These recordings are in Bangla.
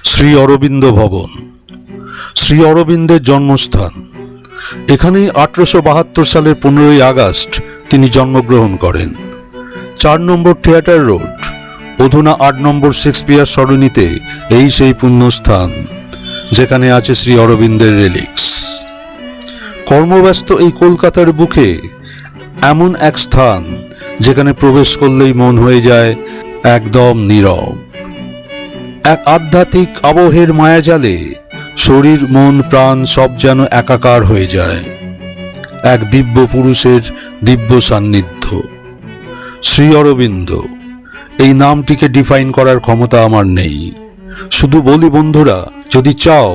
শ্রী অরবিন্দ ভবন, শ্রী অরবিন্দের জন্মস্থান। এখানেই 1872 সালের 15ই আগস্ট তিনি জন্মগ্রহণ করেন। 4 নম্বর থিয়েটার রোড, অধুনা 8 নম্বর শেক্সপিয়ার সরণিতে এই সেই পুণ্যস্থান যেখানে আছে শ্রী অরবিন্দের রেলিক্স। কর্মব্যস্ত এই কলকাতার বুকে এমন এক স্থান যেখানে প্রবেশ করলেই মন হয়ে যায় একদম নীরব। এক আধ্যাত্মিক আবহের মায়াজালে শরীর মন প্রাণ সব যেন একাকার হয়ে যায়। এক দিব্য পুরুষের দিব্য সান্নিধ্য। শ্রী অরবিন্দ, এই নামটিকে ডিফাইন করার ক্ষমতা আমার নেই। শুধু বলি বন্ধুরা, যদি চাও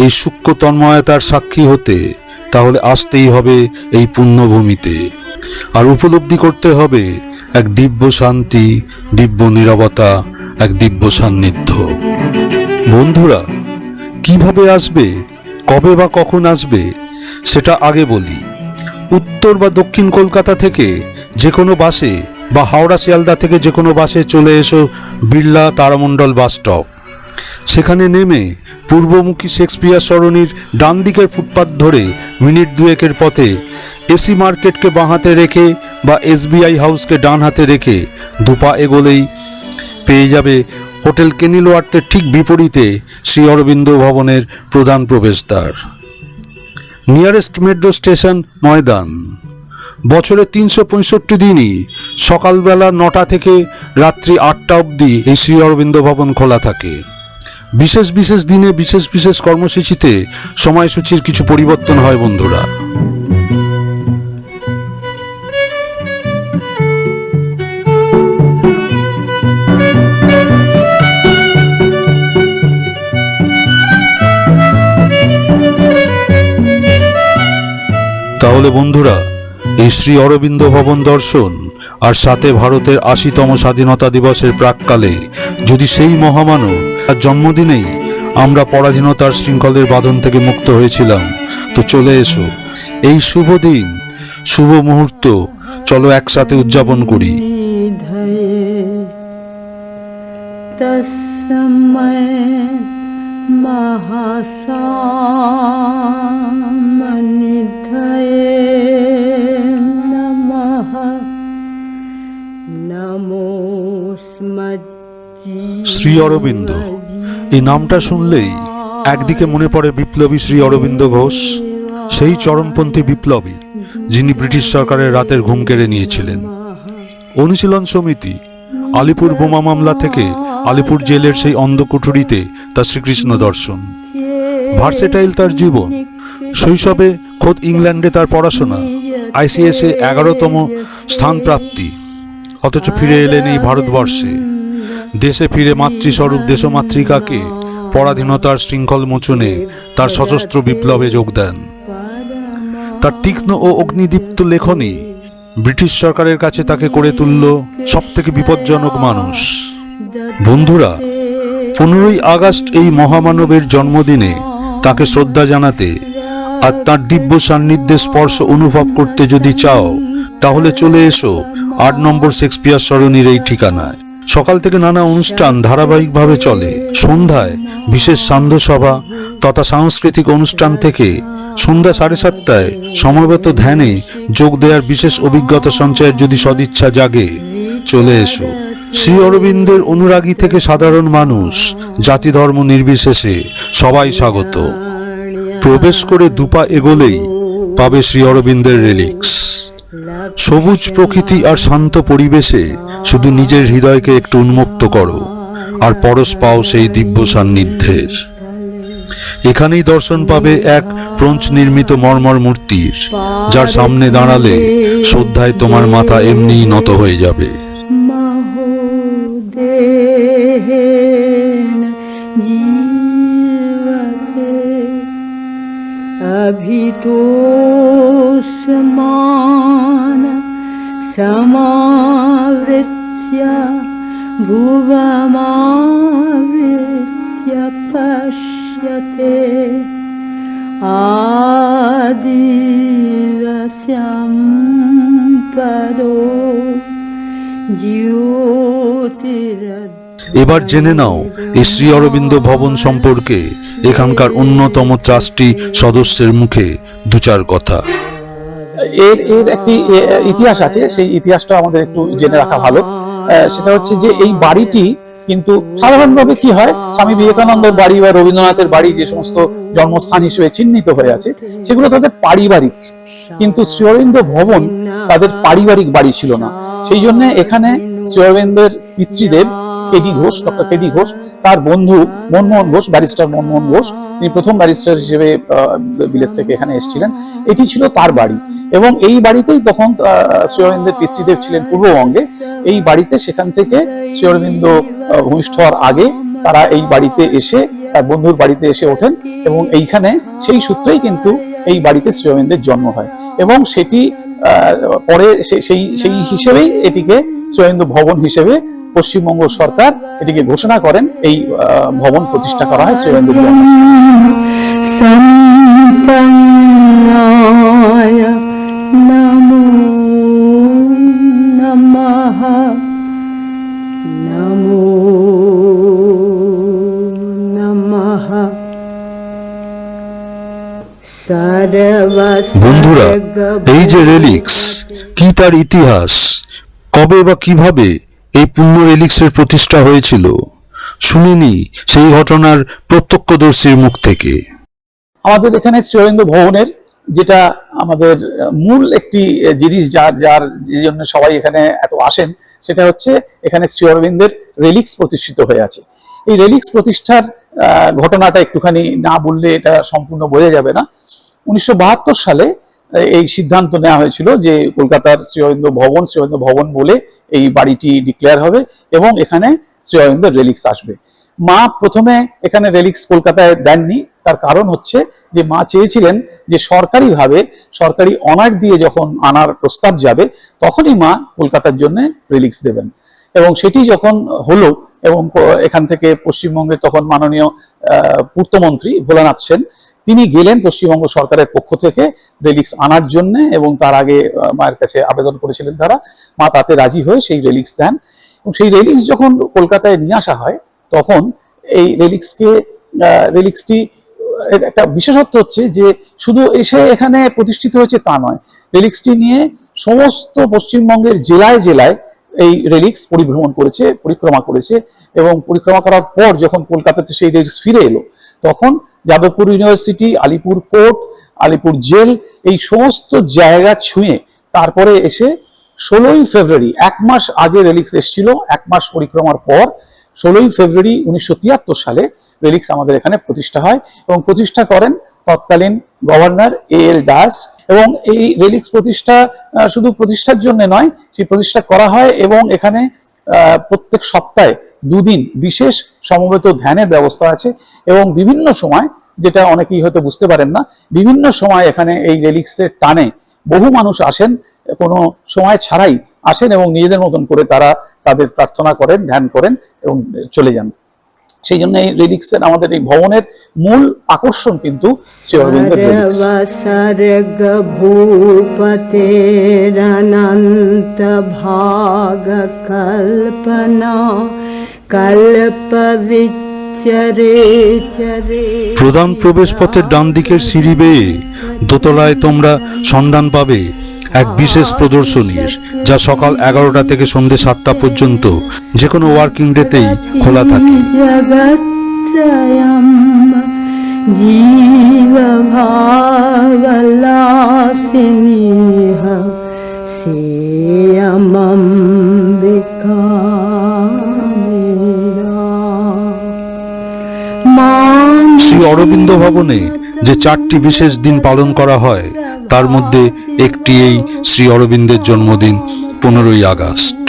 এই সূক্ষ্ম তন্ময়তার সাক্ষী হতে, তাহলে আসতেই হবে এই পুণ্যভূমিতে, আর উপলব্ধি করতে হবে এক দিব্য শান্তি, দিব্য নীরবতা, এক দিব্য সান্নিধ্য। বন্ধুরা, কিভাবে আসবে, কবে বা কখন আসবে সেটা আগে বলি। উত্তর বা দক্ষিণ কলকাতা থেকে যে কোনো বাসে বা হাওড়া শিয়ালদা থেকে যে কোনো বাসে চলে এসো বিড়লা তারামণ্ডল বাস স্টপ। সেখানে নেমে পূর্বমুখী শেক্সপিয়ার সরণির ডান দিকের ফুটপাত ধরে মিনিট দুয়েকের পথে এসি মার্কেটকে বাঁ হাতে রেখে বা SBI হাউসকে ডান হাতে রেখে দুপা এগোলেই পেয়ে যাবে হোটেল কেনিলোয়ার্তের ঠিক বিপরীতে শ্রী অরবিন্দ ভবনের প্রধান প্রবেশদ্বার। নিয়ারেস্ট মেট্রো স্টেশন ময়দান। বছরে 365 দিনই সকালবেলা 9টা থেকে রাত্রি 8টা অবধি এই শ্রী অরবিন্দ ভবন খোলা থাকে। বিশেষ বিশেষ দিনে বিশেষ বিশেষ কর্মসূচিতে সময়সূচির কিছু পরিবর্তন হয় বন্ধুরা। তাহলে বন্ধুরা, এই শ্রী অরবিন্দ ভবন দর্শন আর সাথে ভারতের 80তম স্বাধীনতা দিবসের প্রাককালে যদি সেই মহামানব তার জন্মদিনেই আমরা পরাধীনতার শৃঙ্খলের বাঁধন থেকে মুক্ত হয়েছিলাম, তো চলে এসো এই শুভ দিন, শুভ মুহূর্ত, চলো একসাথে উদযাপন করি। শ্রী অরবিন্দ, এই নামটা শুনলেই একদিকে মনে পড়ে বিপ্লবী শ্রী অরবিন্দ ঘোষ, সেই চরমপন্থী বিপ্লবী যিনি ব্রিটিশ সরকারের রাতের ঘুম কেড়ে নিয়েছিলেন। অনুশীলন সমিতি, আলিপুর বোমা মামলা থেকে আলিপুর জেলের সেই অন্ধকুঠুরিতে তার শ্রীকৃষ্ণ দর্শন। ভার্সেটাইল তার জীবন। শৈশবে খোদ ইংল্যান্ডে তার পড়াশোনা, ICS-এ 11তম স্থান প্রাপ্তি, অথচ ফিরে এলেন এই ভারতবর্ষে। দেশে ফিরে মাতৃস্বরূপ দেশমাতৃকাকে পরাধীনতার শৃঙ্খল মোচনে তার সশস্ত্র বিপ্লবে যোগ দেন। তার তীক্ষ্ণ ও অগ্নিদীপ্ত লেখনী ব্রিটিশ সরকারের কাছে তাকে করে তুলল সবথেকে বিপজ্জনক মানুষ। বন্ধুরা, 15ই আগস্ট এই মহামানবের জন্মদিনে তাকে শ্রদ্ধা জানাতে আর তাঁর দিব্য সান্নিধ্যে স্পর্শ অনুভব করতে যদি চাও, তাহলে চলে এসো 8 নম্বর শেক্সপিয়ার সরণির এই ঠিকানায়। সকাল থেকে নানা অনুষ্ঠান ধারাবাহিকভাবে চলে। সন্ধ্যায় বিশেষ সান্ধ্য সভা তথা সাংস্কৃতিক অনুষ্ঠান থেকে সন্ধ্যা 7:30টায় সমবেত ধ্যানে যোগ দেওয়ার বিশেষ অভিজ্ঞতা সঞ্চয়ের যদি সদিচ্ছা জাগে, চলে এসো। শ্রী অরবিন্দের অনুরাগী থেকে সাধারণ মানুষ, জাতি ধর্ম নির্বিশেষে সবাই স্বাগত। প্রবেশ করে দুপা এগোলেই পাবে শ্রী অরবিন্দের রেলিক্স। সবুজ প্রকৃতি আর শান্ত পরিবেশে শুধু নিজের হৃদয়কে একটু উন্মুক্ত করো আর পরশ পাও সেই দিব্য সান্নিধ্যের। এখানেই দর্শন পাবে এক ব্রোঞ্জ নির্মিত মর্মর মূর্তির, যার সামনে দাঁড়ালে শ্রদ্ধায় তোমার মাথা এমনিই নত হয়ে যাবে। समावृत्य भुवमावृत्य पश्यते आदिवस्यं पदो ज्योतिरद्। এবার জেনে নাও এই শ্রী অরবিন্দ ভবন সম্পর্কে এখানকার অন্যতম ট্রাস্টি সদস্যের মুখে দু চার কথা। এর এর একটি ইতিহাস আছে, সেই ইতিহাসটা আমাদের একটু জেনে রাখা ভালো। সেটা হচ্ছে যে এই বাড়িটি কিন্তু সাধারণভাবে কি হয়, স্বামী বিবেকানন্দের বাড়ি বা রবীন্দ্রনাথের বাড়ি যে সমস্ত জন্মস্থান হিসেবে চিহ্নিত হয়ে আছে সেগুলো তাদের পারিবারিক, কিন্তু শ্রী অরবিন্দ ভবন তাদের পারিবারিক বাড়ি ছিল না। সেই জন্য এখানে শ্রী অরবিন্দের পিতৃদেব KD Ghosh, doctor KD Ghosh, তার বন্ধু মনমোহন ঘোষ, ব্যারিস্টার মনমোহন ঘোষ, তিনি প্রথম ব্যারিস্টার হিসেবে বিলেত থেকে এখানে এসেছিলেন, এটি ছিল তার বাড়ি। এবং এই বাড়িতেই তখন শ্রী অরবিন্দের পিতৃদেব ছিলেন পূর্ববঙ্গে, এই বাড়িতে সেখান থেকে শ্রী অরবিন্দ ভূমিষ্ঠ হওয়ার আগে তারা এই বাড়িতে এসে তার বন্ধুর বাড়িতে এসে ওঠেন এবং এইখানে সেই সূত্রেই কিন্তু এই বাড়িতে শ্রী অরবিন্দের জন্ম হয় এবং সেটি পরে সেই হিসেবেই এটিকে শ্রী অরবিন্দ ভবন হিসেবে পশ্চিমবঙ্গ সরকার এটিকে ঘোষণা করেন, এই ভবন প্রতিষ্ঠা করা হয় শ্রী অরবিন্দের সম্পন্নায় নমো নমঃ নমো নমঃ। বন্ধুরা, এই যে রেলিক্স, কি তার ইতিহাস, কবে বা কিভাবে এই পুণ্য রেলিক্সের প্রতিষ্ঠা হয়েছিল, শুনিনি সেই ঘটনার প্রত্যক্ষদর্শীর মুখ থেকে। আমাদের এখানে শ্রী অরবিন্দ ভবনের যেটা আমাদের মূল একটি জিনিস যার যে জন্য সবাই এখানে এত আসেন, সেটা হচ্ছে এখানে শ্রী অরবিন্দের রেলিক্স প্রতিষ্ঠিত হয়ে আছে। এই রেলিক্স প্রতিষ্ঠার ঘটনাটা একটুখানি না বললে এটা সম্পূর্ণ বোঝা যাবে না। 1972 সালে এই সিদ্ধান্ত নেওয়া হয়েছিল যে কলকাতার শ্রী অরবিন্দ ভবন বলে এই বাড়িটি ডিক্লেয়ার হবে এবং এখানে শ্রী অরবিন্দের রেলিক্স আসবে। মা প্রথমে এখানে রেলিক্স কলকাতায় দেননি, তার কারণ হচ্ছে যে মা চেয়েছিলেন যে সরকারিভাবে সরকারি অনার দিয়ে যখন আনার প্রস্তাব যাবে তখনই মা কলকাতার জন্য রেলিক্স দেবেন। এবং সেটি যখন হলো এবং এখান থেকে পশ্চিমবঙ্গের তখন মাননীয় পূর্তমন্ত্রী ভোলানাথ সেন তিনি গেলেন পশ্চিমবঙ্গ সরকারের পক্ষ থেকে রেলিক্স আনার জন্য এবং তার আগে মায়ের কাছে আবেদন করেছিলেন তারা, মা তাতে রাজি হয়ে সেই রেলিক্স দেন। এবং সেই রেলিক্স যখন কলকাতায় নিয়ে আসা হয় তখন এই রেলিক্সটি একটা বিশেষত্ব হচ্ছে যে শুধু এসে এখানে প্রতিষ্ঠিত হয়েছে তা নয়, রেলিক্সটি নিয়ে সমস্ত পশ্চিমবঙ্গের জেলায় জেলায় এই রেলিক্স পরিক্রমা করেছে এবং পরিক্রমা করার পর যখন কলকাতাতে সেই রেলিক্স ফিরে এলো তখন Jadavpur university, Alipur court, Alipur jail, এই সমস্ত জায়গা ছুঁয়ে তারপরে এসে 16ই ফেব্রুয়ারি, 1 মাস আগে রেলিক্স এসেছিল, 1 মাস পরিক্রমার পর 16ই ফেব্রুয়ারি 1973 সালে রেলিক্স আমাদের এখানে প্রতিষ্ঠা হয় এবং প্রতিষ্ঠা করেন তৎকালীন গভর্নর A.L. দাস। এবং এই রেলিক্স প্রতিষ্ঠা শুধু প্রতিষ্ঠার জন্য নয়, সেই প্রতিষ্ঠা করা হয় এবং এখানে প্রত্যেক সপ্তাহে 2 দিন বিশেষ সমবেত ধ্যানের ব্যবস্থা আছে এবং বিভিন্ন সময়, যেটা অনেকেই হয়তো বুঝতে পারেন না, বিভিন্ন সময় এখানে এই রেলিক্সের টানে বহু মানুষ আসেন, কোনো সময় ছাড়াই আসেন এবং নিজেদের মতন করে তারা তাদের প্রার্থনা করেন, ধ্যান করেন এবং চলে যান। সেই জন্য এই রেলিক্সের আমাদের এই ভবনের মূল আকর্ষণ কিন্তু শ্রী অরবিন্দের রেলিক্স। ভূপতেরনন্ত ভাগ কল্পনা কল্প বিচরে চরে। প্রধান প্রবেশ পথের ডান দিকের সিঁড়ি বেয়ে দোতলায় তোমরা সন্ধান পাবে এক বিশেষ প্রদর্শনীর, যা সকাল 11টা থেকে সন্ধ্যে 7টা পর্যন্ত যে কোনো ওয়ার্কিং ডেতেই খোলা থাকে। জগত্রয়ম জীব ভাগলাসিনীহ শ্রিয়মম্বিকা শ্রী অরবিন্দ ভবনে যে 4টি বিশেষ দিন পালন করা হয় তার মধ্যে একটি এই শ্রী অরবিন্দের জন্মদিন 15ই আগস্ট।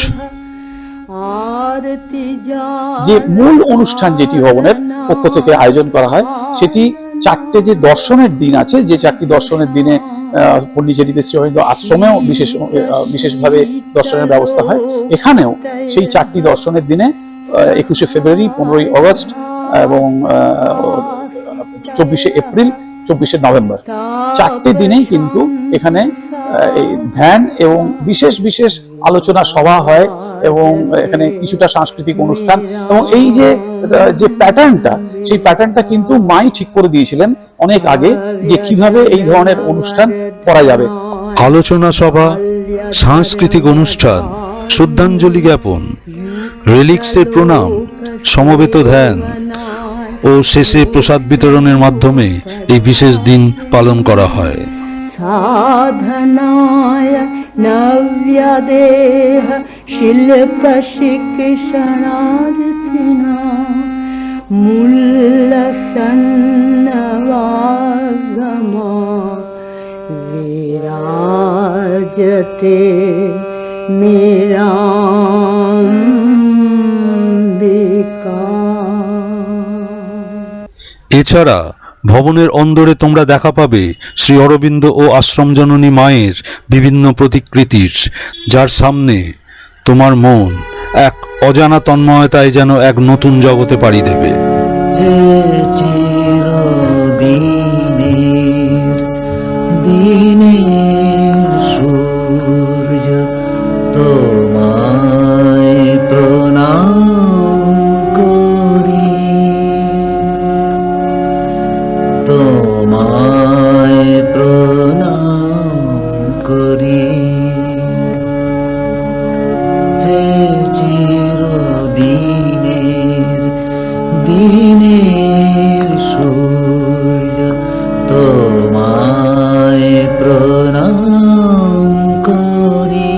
যে মূল অনুষ্ঠান যেটি ভবনের পক্ষ থেকে আয়োজন করা হয় সেটি 4টে যে দর্শনের দিন আছে, যে 4টি দর্শনের দিনে পন্ডিচেরিতে শ্রী অরবিন্দ আশ্রমেও বিশেষভাবে দর্শনের ব্যবস্থা হয়, এখানেও সেই 4টি দর্শনের দিনে 21শে ফেব্রুয়ারি, 15ই আগস্ট এবং 24শে এপ্রিল, 24শে নভেম্বর, 4টে দিনেই কিন্তু এখানে ধ্যান এবং বিশেষ বিশেষ আলোচনা সভা হয় এবং এখানে কিছুটা সাংস্কৃতিক অনুষ্ঠান, এবং এই যে প্যাটার্নটা, সেই প্যাটার্নটা কিন্তু মাই ঠিক করে দিয়েছিলেন অনেক আগে যে কিভাবে এই ধরনের অনুষ্ঠান করা যাবে। আলোচনা সভা, সাংস্কৃতিক অনুষ্ঠান, শ্রদ্ধাঞ্জলি জ্ঞাপন, রিলিক্সের প্রণাম, সমবেত ধ্যান ও শেষে প্রসাদ বিতরণের মাধ্যমে এই বিশেষ দিন পালন করা হয়। সাধনায় নব্যদেহ শিল্প শিক্ষণার্থিনা মূল্য সন্নবাগমা বিরাজতে মেরাম্বিকা। এছাড়া ভবনের অন্দরে তোমরা দেখা পাবে শ্রী অরবিন্দ ও আশ্রম জননী মায়ের বিভিন্ন প্রতিকৃতির, যার সামনে তোমার মন এক অজানা তন্ময়তায় যেন এক নতুন জগতে পাড়ি দেবে। দিনের সূর্য তোমায় প্রণাম করি, তোমায় প্রণাম করি। হে চিরদিনের দিনের সূর্য তোমায় প্রণাম করি,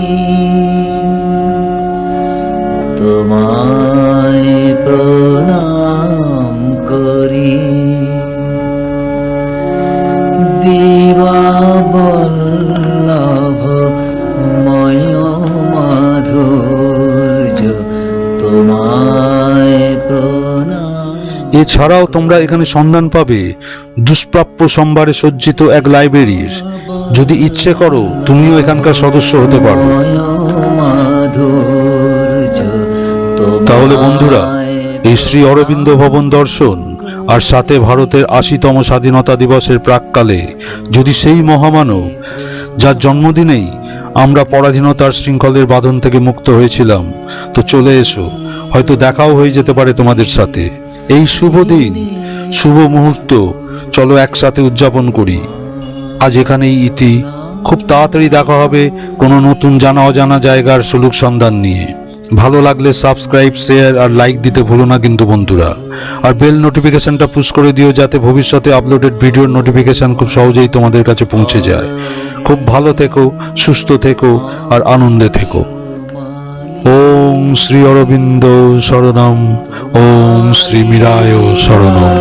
তোমায় প্রণাম করি। দিবাবল্লভ ময় মাধুর্য তোমায় প্রণাম। এছাড়াও তোমরা এখানে সন্ধান পাবে দুষ্প্রাপ্য সম্ভারে সজ্জিত এক লাইব্রেরির। যদি ইচ্ছে করো তুমিও এখানকার সদস্য হতে পারো। তাহলে বন্ধুরা, এই শ্রী অরবিন্দ ভবন দর্শন আর সাথে ভারতের ৮০তম স্বাধীনতা দিবসের প্রাককালে যদি সেই মহামানব যার জন্মদিনেই আমরা পরাধীনতার শৃঙ্খলের বাঁধন থেকে মুক্ত হয়েছিলাম, তো চলে এসো, হয়তো দেখাও হয়ে যেতে পারে তোমাদের সাথে। এই শুভ দিন, শুভ মুহূর্ত চলো একসাথে উদযাপন করি। আজ এখানেই ইতি। খুব তাড়াতাড়ি দেখা হবে কোনো নতুন জানা অজানা জায়গার সুলুক সন্ধান নিয়ে। ভালো লাগলে সাবস্ক্রাইব, শেয়ার আর লাইক দিতে ভুলো না কিন্তু বন্ধুরা। আর বেল নোটিফিকেশনটা পুশ করে দিও যাতে ভবিষ্যতে আপলোডেড ভিডিওর নোটিফিকেশন খুব সহজেই তোমাদের কাছে পৌঁছে যায়। খুব ভালো থেকো, সুস্থ থেকো আর আনন্দে থেকো। ওম শ্রী অরবিন্দ শরণম, ওম শ্রী মীরায় শরণম।